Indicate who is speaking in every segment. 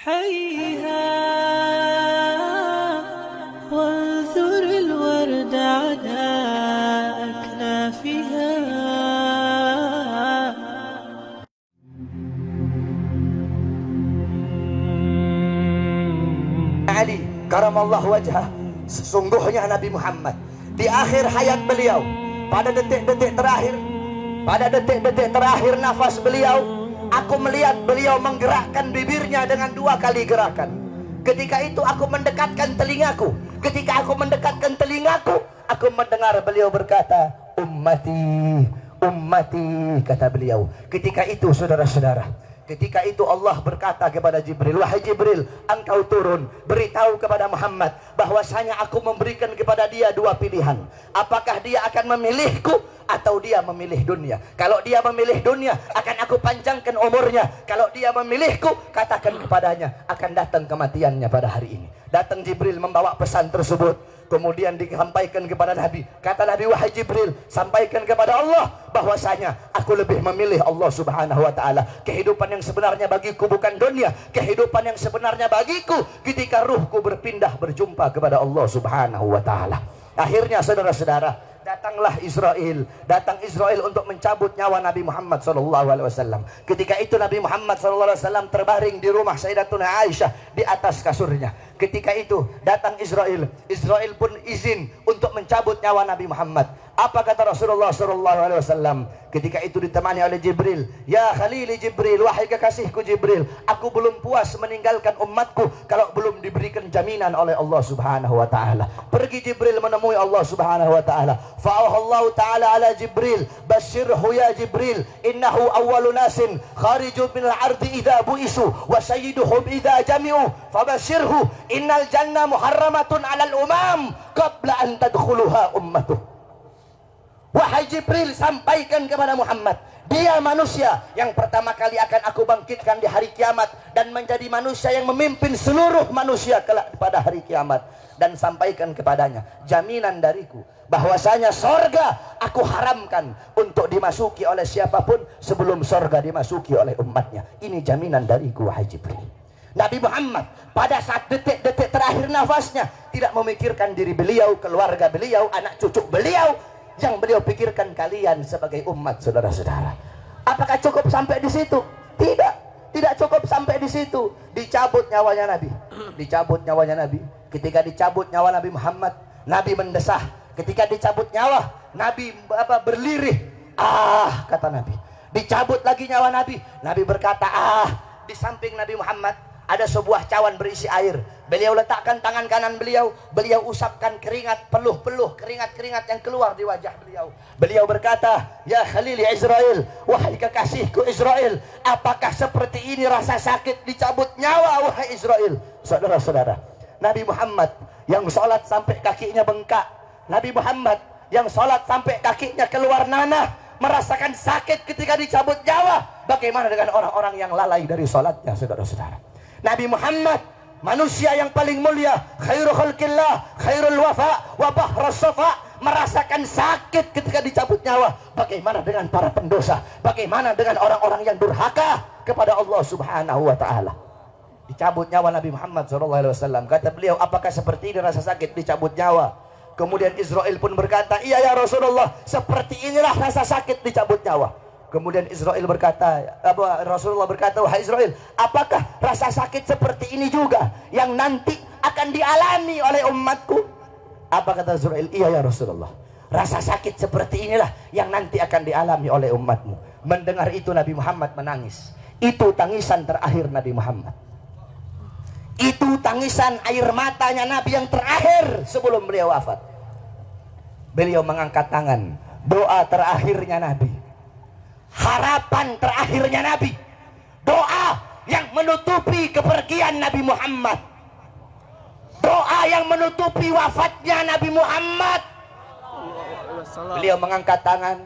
Speaker 1: حيها وانثر الورد على أكنافها.
Speaker 2: Ali karamallahu wajhah, sesungguhnya Nabi Muhammad di akhir hayat beliau, pada detik-detik terakhir nafas beliau, aku melihat beliau menggerakkan bibirnya dengan 2 kali gerakan. Ketika itu aku mendekatkan telingaku. Ketika aku mendekatkan telingaku, aku mendengar beliau berkata, ummati, ummati, kata beliau. Ketika itu saudara-saudara, ketika itu Allah berkata kepada Jibril, wahai Jibril, engkau turun, beritahu kepada Muhammad bahwasanya aku memberikan kepada dia 2 pilihan. Apakah dia akan memilihku atau dia memilih dunia? Kalau dia memilih dunia, akan aku panjangkan umurnya. Kalau dia memilihku, katakan kepadanya akan datang kematiannya pada hari ini. Datang Jibril membawa pesan tersebut. Kemudian disampaikan kepada Nabi. Kata Nabi, wahai Jibril, sampaikan kepada Allah bahwasanya aku lebih memilih Allah subhanahu wa ta'ala. Kehidupan yang sebenarnya bagiku bukan dunia. Kehidupan yang sebenarnya bagiku ketika ruhku berpindah berjumpa kepada Allah subhanahu wa ta'ala. Akhirnya saudara-saudara, datanglah Israel. Datang Israel untuk mencabut nyawa Nabi Muhammad SAW. Ketika itu Nabi Muhammad SAW terbaring di rumah Sayyidatuna Aisyah di atas kasurnya. Ketika itu datang Israel. Israel pun izin untuk mencabut nyawa Nabi Muhammad. Apa kata Rasulullah SAW? Ketika itu ditemani oleh Jibril. Ya Khalili Jibril, wahai kekasihku Jibril, aku belum puas meninggalkan umatku kalau belum diberikan jaminan oleh Allah subhanahu wa ta'ala. Pergi Jibril menemui Allah subhanahu wa ta'ala. Fa'ahallahu ta'ala ala Jibril, basyirhu ya Jibril, innahu awwalu nasin khariju minal ardi idha bu'isu wa sayyiduhum idha jami'u, fabasyirhu innal jannah muharramatun alal umam qabla an tadkhuluha ummatuh. Wahai Jibril, sampaikan kepada Muhammad, dia manusia yang pertama kali akan aku bangkitkan di hari kiamat dan menjadi manusia yang memimpin seluruh manusia kelak pada hari kiamat. Dan sampaikan kepadanya jaminan dariku bahwasanya sorga aku haramkan untuk dimasuki oleh siapapun sebelum sorga dimasuki oleh umatnya. Ini jaminan dariku wahai Jibril. Nabi Muhammad pada saat detik-detik terakhir nafasnya tidak memikirkan diri beliau, keluarga beliau, anak cucu beliau. Yang beliau pikirkan kalian sebagai umat, saudara-saudara. Apakah cukup sampai di situ? Tidak, tidak cukup sampai di situ. Dicabut nyawanya Nabi. Dicabut nyawanya Nabi. Ketika dicabut nyawa Nabi Muhammad, Nabi mendesah. Ketika dicabut nyawa, Nabi berlirih. Ah, kata Nabi. Dicabut lagi nyawa Nabi. Nabi berkata, ah. Di samping Nabi Muhammad ada sebuah cawan berisi air. Beliau letakkan tangan kanan beliau. Beliau usapkan keringat, peluh-peluh keringat-keringat yang keluar di wajah beliau. Beliau berkata, ya Khalil Israel, wahai kekasihku Israel, apakah seperti ini rasa sakit dicabut nyawa wahai Israel? Saudara-saudara, Nabi Muhammad yang sholat sampai kakinya bengkak, Nabi Muhammad yang sholat sampai kakinya keluar nanah, merasakan sakit ketika dicabut nyawa. Bagaimana dengan orang-orang yang lalai dari sholatnya, saudara-saudara? Nabi Muhammad, manusia yang paling mulia, khairul khalqillah, khairul wafa, wa bahrus safa, merasakan sakit ketika dicabut nyawa. Bagaimana dengan para pendosa? Bagaimana dengan orang-orang yang durhaka kepada Allah subhanahu wa ta'ala? Dicabut nyawa Nabi Muhammad SAW. Kata beliau, apakah seperti ini rasa sakit dicabut nyawa? Kemudian Israel pun berkata, iya ya Rasulullah, seperti inilah rasa sakit dicabut nyawa. Kemudian Israel berkata, Rasulullah berkata, wahai Israel, apakah rasa sakit seperti ini juga yang nanti akan dialami oleh umatku? Apa kata Israel? Iya ya Rasulullah, rasa sakit seperti inilah yang nanti akan dialami oleh umatmu. Mendengar itu Nabi Muhammad menangis. Itu tangisan terakhir Nabi Muhammad. Itu tangisan air matanya Nabi yang terakhir sebelum beliau wafat. Beliau mengangkat tangan, doa terakhirnya Nabi, harapan terakhirnya Nabi, doa yang menutupi kepergian Nabi Muhammad, doa yang menutupi wafatnya Nabi Muhammad. Beliau mengangkat tangan,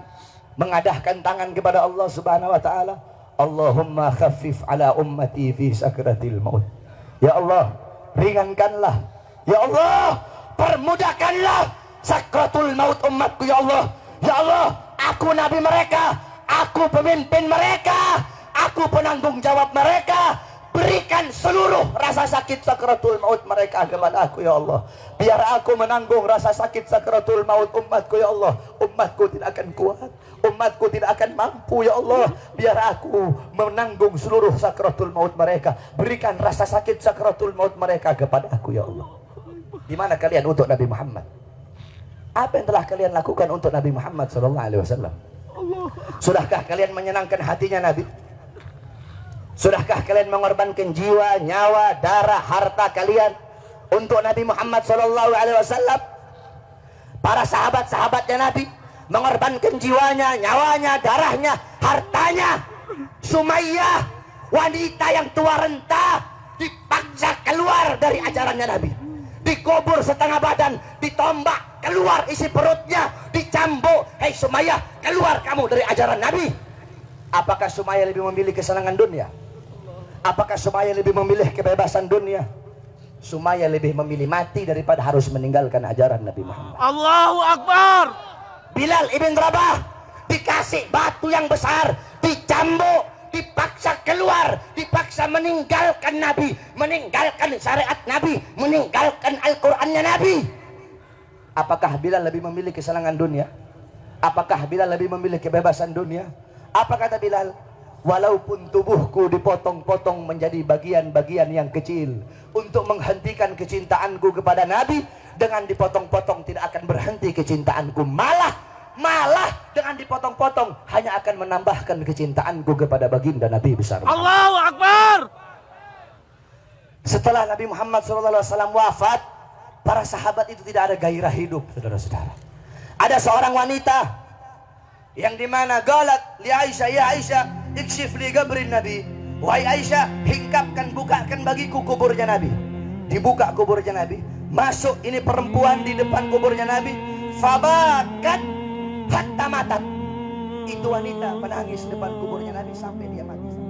Speaker 2: mengadahkan tangan kepada Allah subhanahu wa ta'ala. Allahumma khaffif ala ummati fi sakratil maut. Ya Allah, ringankanlah. Ya Allah, permudahkanlah sakratul maut umatku. Ya Allah, ya Allah, aku nabi mereka, aku pemimpin mereka, aku penanggung jawab mereka. Beri berikan seluruh rasa sakit sakratul maut mereka kepada aku ya Allah. Biar aku menanggung rasa sakit sakratul maut umatku ya Allah. Umatku tidak akan kuat, umatku tidak akan mampu ya Allah. Biar aku menanggung seluruh sakratul maut mereka. Berikan rasa sakit sakratul maut mereka kepada aku ya Allah. Di mana kalian untuk Nabi Muhammad? Apa yang telah kalian lakukan untuk Nabi Muhammad SAW? Sudahkah kalian menyenangkan hatinya Nabi? Sudahkah kalian mengorbankan jiwa, nyawa, darah, harta kalian untuk Nabi Muhammad SAW? Para sahabat-sahabatnya Nabi mengorbankan jiwanya, nyawanya, darahnya, hartanya. Sumayyah, wanita yang tua renta, dipaksa keluar dari ajarannya Nabi. Dikubur setengah badan, ditombak, keluar isi perutnya, dicambuk. Hei Sumayyah, keluar kamu dari ajaran Nabi. Apakah Sumayyah lebih memilih kesenangan dunia? Apakah Sumayyah lebih memilih kebebasan dunia? Sumayyah lebih memilih mati daripada harus meninggalkan ajaran Nabi Muhammad.
Speaker 3: Allahu Akbar.
Speaker 2: Bilal ibn Rabah dikasih batu yang besar, dicambuk, dipaksa keluar, dipaksa meninggalkan Nabi, meninggalkan syariat Nabi, meninggalkan Al-Qur'annya Nabi. Apakah Bilal lebih memilih kesenangan dunia? Apakah Bilal lebih memilih kebebasan dunia? Apa kata Bilal? Walaupun tubuhku dipotong-potong menjadi bagian-bagian yang kecil untuk menghentikan kecintaanku kepada Nabi, dengan dipotong-potong tidak akan berhenti kecintaanku, malah dengan dipotong-potong hanya akan menambahkan kecintaanku kepada baginda Nabi besar Muhammad.
Speaker 3: Allahu Akbar.
Speaker 2: Setelah Nabi Muhammad SAW wafat, para sahabat itu tidak ada gairah hidup, saudara-saudara. Ada seorang wanita yang dimana galat li Aisyah, ya Aisyah, ikshif li qabrin Nabi. Wahai Aisyah, hingkapkan, bukakan bagiku kuburnya Nabi. Dibuka kuburnya Nabi, masuk ini perempuan di depan kuburnya Nabi. Fabakat hatta matat. Itu wanita menangis depan kuburnya Nabi sampai dia mati.